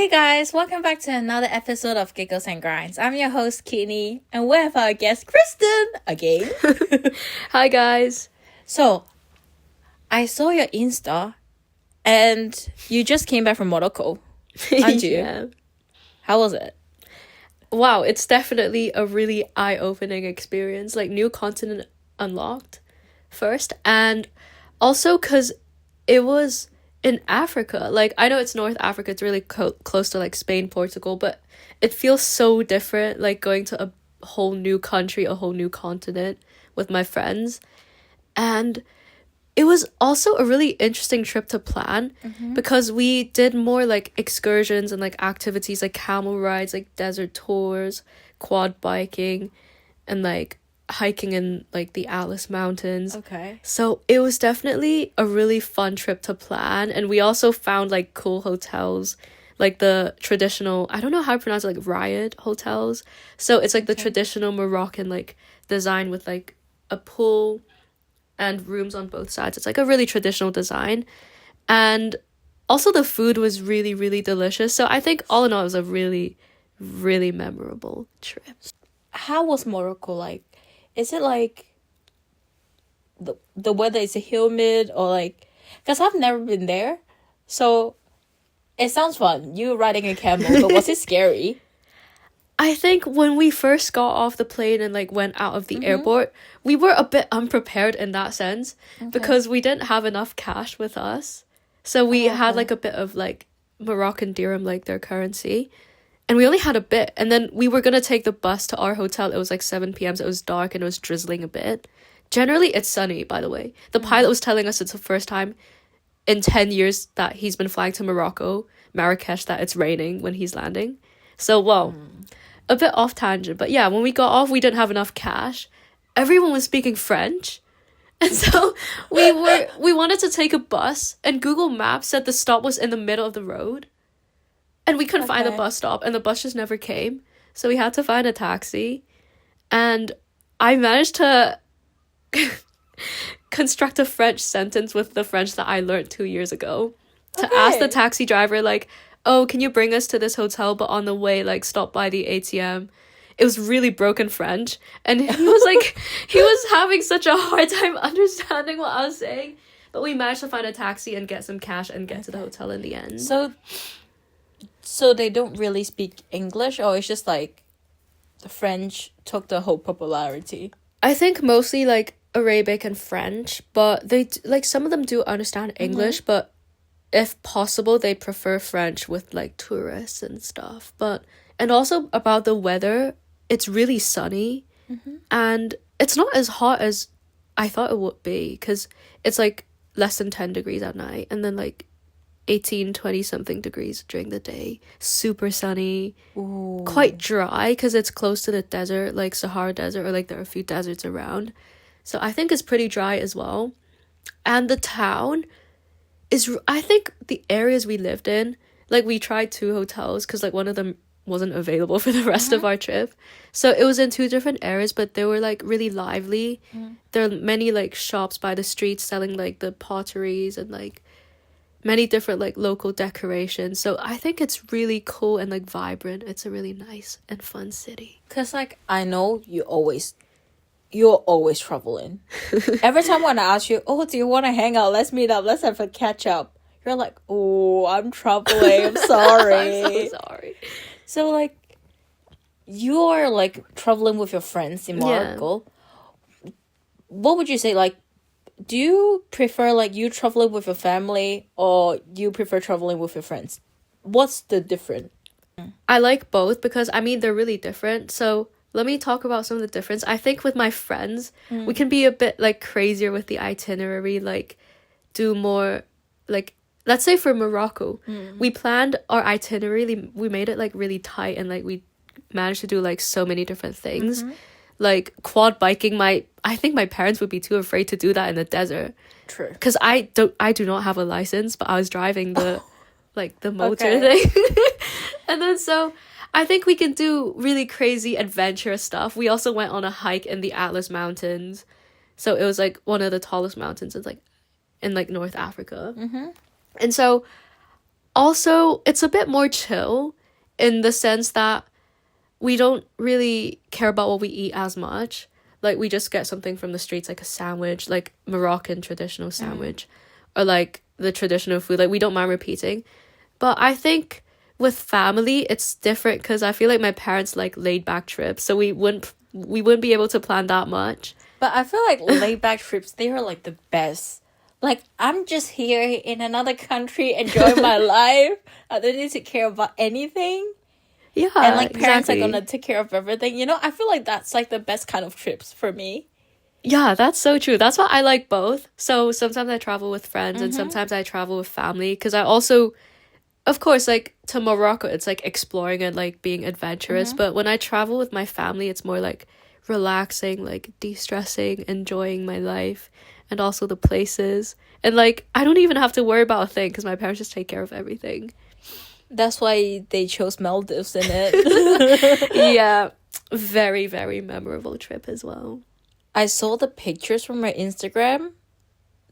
Hey guys, welcome back to another episode of Giggles and Grinds. I'm your host, Kitney, and we have our guest, Kristen, again. Hi guys. So, I saw your Insta, and you just came back from Morocco, aren't you? Yeah. How was it? Wow, it's definitely a really eye-opening experience. Like, new continent unlocked first, and also because it was in Africa. Like, I know it's North Africa, it's really close to like Spain, Portugal, but it feels so different, like going to a whole new country, a whole new continent with my friends. And it was also a really interesting trip to plan because we did more like excursions and like activities like camel rides, like desert tours, quad biking, and like hiking in like the Atlas Mountains. Okay. So it was definitely a really fun trip to plan. And we also found like cool hotels, like the traditional, I don't know how to pronounce it, like riad hotels. So it's like the traditional Moroccan like design with like a pool and rooms on both sides. It's like a really traditional design. And also the food was really, really delicious. So I think all in all, it was a really, really memorable trip. How was Morocco like? Is it like the weather is humid or like, because I've never been there, so it sounds fun. You riding a camel, but was it scary? I think when we first got off the plane and like went out of the airport, we were a bit unprepared in that sense because we didn't have enough cash with us. So we had like a bit of like Moroccan dirham, like their currency. And we only had a bit. And then we were going to take the bus to our hotel. It was like 7 p.m. So it was dark and it was drizzling a bit. Generally, it's sunny, by the way. The pilot was telling us it's the first time in 10 years that he's been flying to Marrakesh, that it's raining when he's landing. So, well, a bit off tangent. But yeah, when we got off, we didn't have enough cash. Everyone was speaking French. And so we wanted to take a bus. And Google Maps said the stop was in the middle of the road. And we couldn't find the bus stop, and the bus just never came. So we had to find a taxi. And I managed to construct a French sentence with the French that I learned 2 years ago. To ask the taxi driver, like, oh, can you bring us to this hotel, but on the way, like, stop by the ATM? It was really broken French. And he was like, he was having such a hard time understanding what I was saying. But we managed to find a taxi and get some cash and get to the hotel in the end. So they don't really speak English, or it's just like the French took the whole popularity? I think mostly like Arabic and French, but they like some of them do understand English, but if possible they prefer French with like tourists and stuff. And also about the weather, it's really sunny and it's not as hot as I thought it would be, because it's like less than 10 degrees at night and then like 18, 20 something degrees during the day. Super sunny. Ooh. Quite dry because it's close to the desert, like Sahara Desert, or like there are a few deserts around. So I think it's pretty dry as well. And the town is, I think the areas we lived in, like we tried 2 hotels because like one of them wasn't available for the rest of our trip. So it was in 2 different areas, but they were like really lively. There are many like shops by the streets selling like the potteries and like many different like local decorations. So I think it's really cool and like vibrant. It's a really nice and fun city. Because like I know you're always traveling. Every time when I ask you, oh, do you want to hang out, let's meet up, let's have a catch up, you're like, oh, I'm traveling, I'm sorry. I'm so sorry. So like you're like traveling with your friends in Morocco. What would you say, like, do you prefer like you traveling with your family or you prefer traveling with your friends? What's the difference? I like both because I mean they're really different. So let me talk about some of the difference. I think with my friends, we can be a bit like crazier with the itinerary, like do more like, let's say for Morocco, we planned our itinerary, we made it like really tight and like we managed to do like so many different things. Like quad biking, I think my parents would be too afraid to do that in the desert. True. Because I do not have a license, but I was driving the like the motor thing. And then so I think we can do really crazy adventurous stuff. We also went on a hike in the Atlas Mountains. So it was like one of the tallest mountains in like North Africa. And so also, it's a bit more chill in the sense that we don't really care about what we eat as much. Like, we just get something from the streets, like a sandwich, like Moroccan traditional sandwich, or like the traditional food. Like, we don't mind repeating. But I think with family, it's different because I feel like my parents like laid back trips, so we wouldn't be able to plan that much. But I feel like laid back trips, they are like the best. Like, I'm just here in another country enjoying my life. I don't need to care about anything. Yeah, and like parents exactly. are gonna take care of everything. You know, I feel like that's like the best kind of trips for me. Yeah, that's so true. That's why I like both. So sometimes I travel with friends and sometimes I travel with family because I also, of course, like to Morocco, it's like exploring and like being adventurous. But when I travel with my family, it's more like relaxing, like de-stressing, enjoying my life and also the places. And like, I don't even have to worry about a thing because my parents just take care of everything. That's why they chose Maldives in it. Yeah, very, very memorable trip as well. I saw the pictures from my Instagram.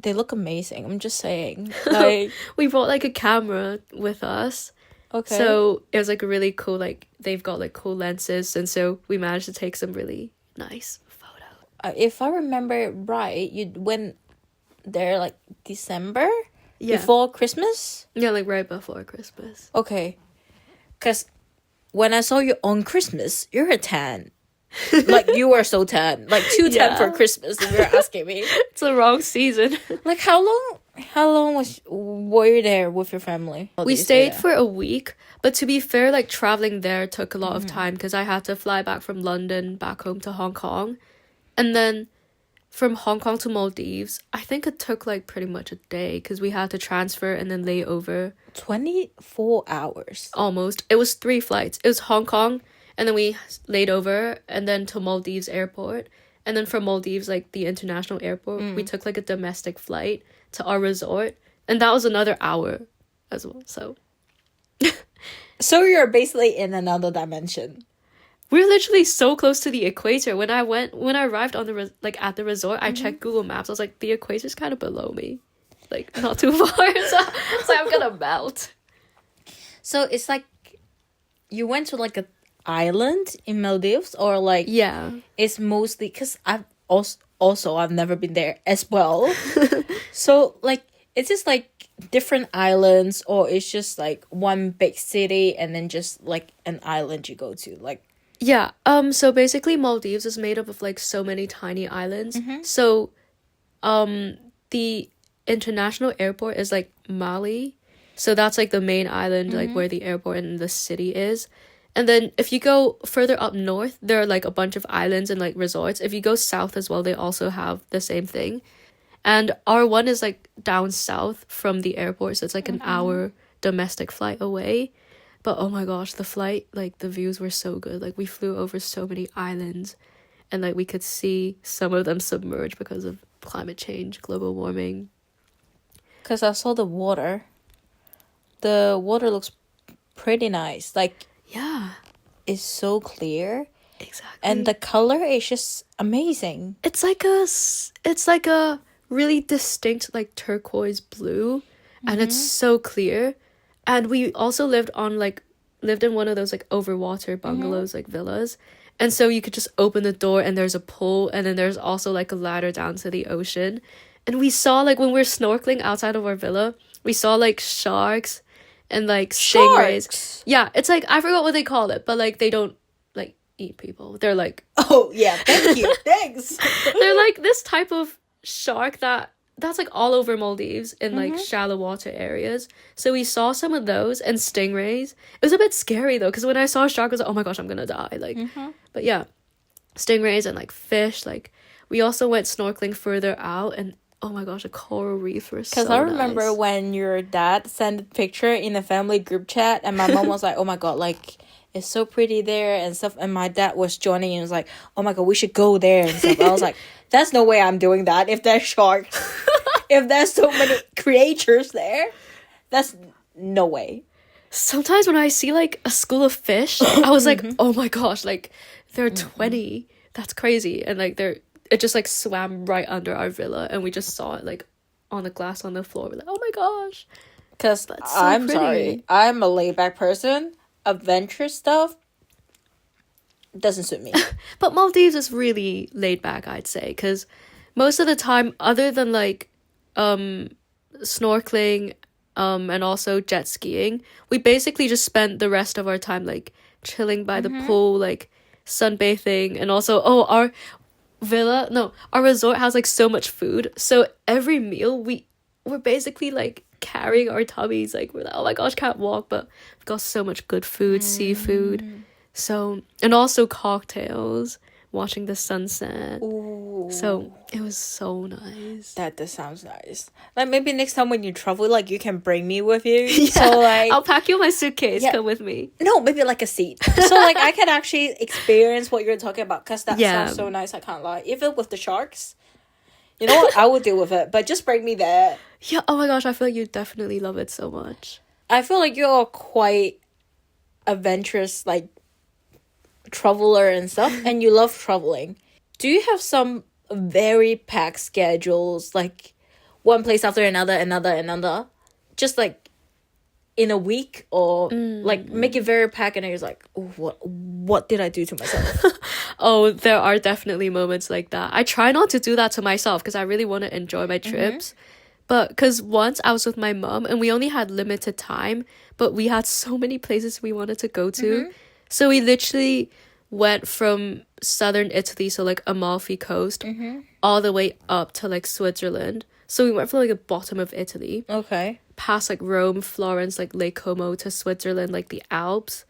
They look amazing. I'm just saying. Like, We brought like a camera with us. okay. So it was like really cool, like they've got like cool lenses, and so we managed to take some really nice photos. If I remember right, you went there like December? Yeah. Before Christmas? Yeah, like right before Christmas. Okay. Because when I saw you on Christmas, you're a tan. Like, you were so tan. Like, too tan Yeah. for Christmas, if you're asking me. It's the wrong season. Like, how long were you there with your family? We stayed for a week, but to be fair, like traveling there took a lot of time because I had to fly back from London back home to Hong Kong. And then from Hong Kong to Maldives, I think it took like pretty much a day because we had to transfer and then lay over. 24 hours. Almost. It was 3 flights. It was Hong Kong, and then we laid over, and then to Maldives airport. And then from Maldives, like the international airport, we took like a domestic flight to our resort. And that was another hour as well. So So you're basically in another dimension. we're literally so close to the equator. When I arrived on the at the resort, I checked Google Maps. I was like, the equator's kind of below me, like not too far. So I'm gonna melt. So it's like you went to like an island in Maldives, or like Yeah. it's mostly because I've also I've never been there as well. So like, it's just like different islands, or it's just like one big city and then just like an island you go to, like. Yeah, so basically Maldives is made up of like so many tiny islands. So the international airport is like Mali. So that's like the main island, like where the airport and the city is. And then if you go further up north, there are like a bunch of islands and like resorts. If you go south as well, they also have the same thing. And our one is like down south from the airport, so it's like an hour domestic flight away. But oh my gosh, the flight, like the views were so good. Like we flew over so many islands and like we could see some of them submerged because of climate change, global warming. Because I saw the water. The water looks pretty nice. Like, Yeah, it's so clear. exactly. And the color is just amazing. it's like a really distinct like turquoise blue, and it's so clear. And we also lived in one of those like overwater bungalows, like villas. And so you could just open the door and there's a pool, and then there's also like a ladder down to the ocean. And we saw like when we were snorkeling outside of our villa, we saw like sharks and like stingrays. Sharks? Yeah, it's like I forgot what they call it, but like they don't like eat people. They're like Oh, yeah. Thank you. Thanks. they're like this type of shark that's like all over Maldives in like shallow water areas. So we saw some of those and stingrays. It was a bit scary though, because when I saw a shark, I was like, oh my gosh, I'm gonna die. Like, but yeah, stingrays and like fish. Like we also went snorkeling further out, and oh my gosh, the coral reefs were so Because I remember nice. when your dad sent a picture in the family group chat, and my mom was like, oh my god, like, it's so pretty there and stuff. And my dad was joining and was like, oh my god, we should go there and stuff. I was like, there's no way I'm doing that if there's sharks. If there's so many creatures there, that's no way. Sometimes when I see like a school of fish, I was like, oh my gosh, like there are 20. That's crazy. And like it just like swam right under our villa, and we just saw it like on the glass on the floor. We're like, oh my gosh. Because That's so I'm pretty. sorry, I'm a laid back person. Adventure stuff doesn't suit me. But Maldives is really laid back, I'd say, because most of the time, other than like snorkeling and also jet skiing, we basically just spent the rest of our time like chilling by the pool, like sunbathing, and also our our resort has like so much food, so every meal we're basically like carrying our tummies, like we're like, oh my gosh, can't walk, but we've got so much good food, seafood, so, and also cocktails, watching the sunset. Ooh. So it was so nice. That sounds nice. Like maybe next time when you travel, like you can bring me with you. So like I'll pack you my suitcase. Come with me. No, maybe like a seat. So like I can actually experience what you're talking about, because that sounds so nice. I can't lie. Even with the sharks, you know what? I will deal with it. But just bring me there. Yeah. Oh my gosh, I feel like you definitely love it so much. I feel like you're quite adventurous, like traveler and stuff, and you love traveling. Do you have some very packed schedules, like one place after another, just like in a week, or like make it very packed and you're like, oh, what did I do to myself? Oh, there are definitely moments like that. I try not to do that to myself because I really want to enjoy my trips. But because once I was with my mom and we only had limited time, but we had so many places we wanted to go to. So we literally went from southern Italy, so like Amalfi Coast, all the way up to like Switzerland. So we went from like the bottom of Italy. Okay. Past like Rome, Florence, like Lake Como to Switzerland, like the Alps.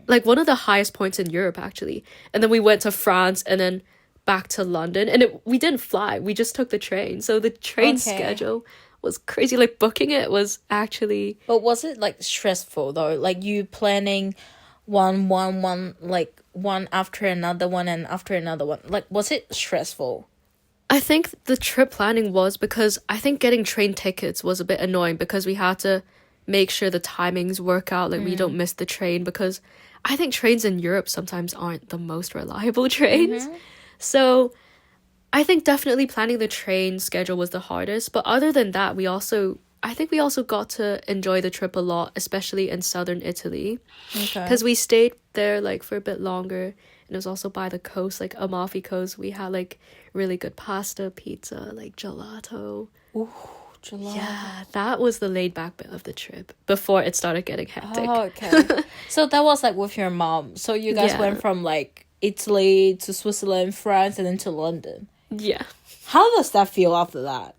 Like one of the highest points in Europe, actually. And then we went to France and then back to London. And we didn't fly. We just took the train. So the train schedule was crazy. Like booking it was actually... But was it like stressful though? Like you planning one, like one after another one and after another one. Like was it stressful? I think the trip planning was, because I think getting train tickets was a bit annoying because we had to make sure the timings work out, like we don't miss the train, because I think trains in Europe sometimes aren't the most reliable trains. So I think definitely planning the train schedule was the hardest. But other than that, I think we also got to enjoy the trip a lot, especially in southern Italy. Because we stayed there like for a bit longer. And it was also by the coast, like Amalfi Coast. We had like really good pasta, pizza, like gelato. Ooh, gelato. Yeah, that was the laid back bit of the trip before it started getting hectic. Oh, okay. So that was like with your mom. So you guys went from like Italy to Switzerland, France, and then to London. Yeah. How does that feel after that?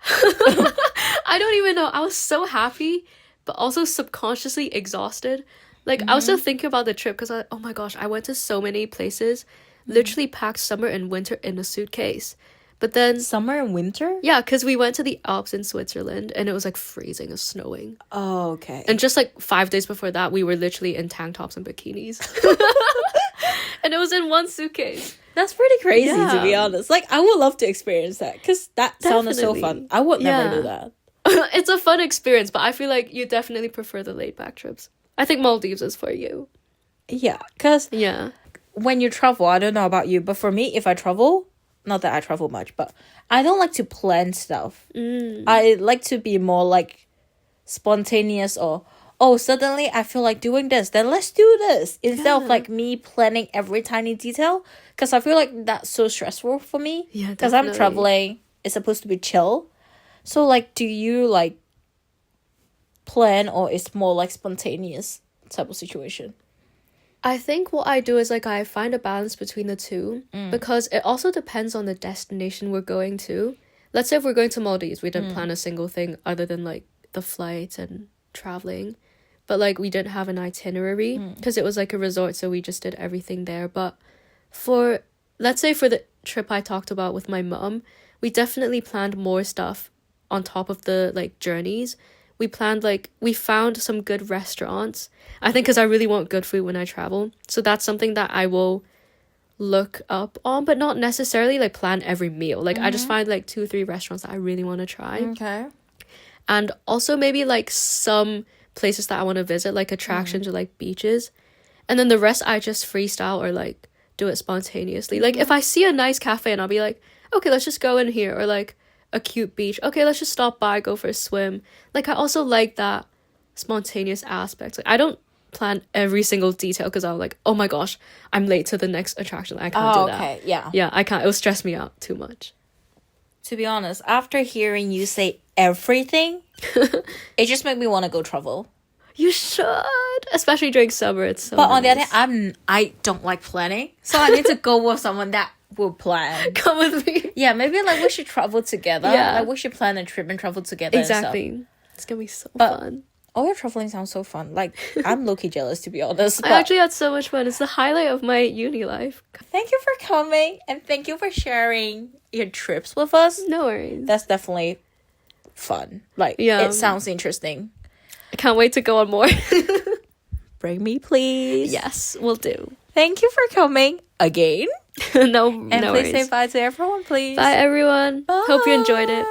I don't even know. I was so happy, but also subconsciously exhausted. Like, I was still thinking about the trip because oh my gosh, I went to so many places, literally packed summer and winter in a suitcase. But then... Summer and winter? Yeah, because we went to the Alps in Switzerland and it was like freezing and snowing. Oh, okay. And just like 5 days before that, we were literally in tank tops and bikinis. And it was in one suitcase. That's pretty crazy, to be honest. Like, I would love to experience that because that sounded so fun. I would never do that. It's a fun experience, but I feel like you definitely prefer the laid back trips. I think Maldives is for you. Yeah, because when you travel, I don't know about you, but for me, if I travel, not that I travel much, but I don't like to plan stuff. I like to be more like spontaneous, or suddenly I feel like doing this, then let's do this, instead of like me planning every tiny detail, because I feel like that's so stressful for me. Because I'm traveling, it's supposed to be chill. So like, do you like plan, or it's more like spontaneous type of situation? I think what I do is like I find a balance between the two, because it also depends on the destination we're going to. Let's say if we're going to Maldives, we didn't plan a single thing other than like the flights and traveling, but like we didn't have an itinerary because it was like a resort, so we just did everything there. But let's say for the trip I talked about with my mom, we definitely planned more stuff on top of the like journeys. We planned we found some good restaurants, I think, because I really want good food when I travel. So that's something that I will look up on, but not necessarily like plan every meal. Like I just find like 2-3 restaurants that I really want to try. Okay. And also maybe like some places that I want to visit, like attractions or like beaches. And then the rest I just freestyle or like do it spontaneously. Like if I see a nice cafe and I'll be like, okay, let's just go in here. Or like, a cute beach. Okay, let's just stop by, go for a swim. Like, I also like that spontaneous aspect. Like, I don't plan every single detail because I'm like, oh my gosh, I'm late to the next attraction. I can't do that. Okay, yeah. Yeah, I can't. It'll stress me out too much. To be honest, after hearing you say everything, it just made me want to go travel. You should, especially during summer. It's so But nice. on the other hand, I don't like planning, so I need to go with someone that will plan. Come with me. Yeah, maybe like we should travel together. Yeah. Like we should plan a trip and travel together. Exactly. And stuff. It's gonna be so But fun. all your traveling sounds so fun. Like I'm low-key jealous, to be honest. I But actually had so much fun. It's the highlight of my uni life. thank you for coming and thank you for sharing your trips with us. No worries. That's definitely fun. Like Yeah. it sounds interesting. I can't wait to go on more. Bring me, please. Yes, we'll do. Thank you for coming again. no And no please worries. say bye to everyone, please. Bye everyone. Hope you enjoyed it.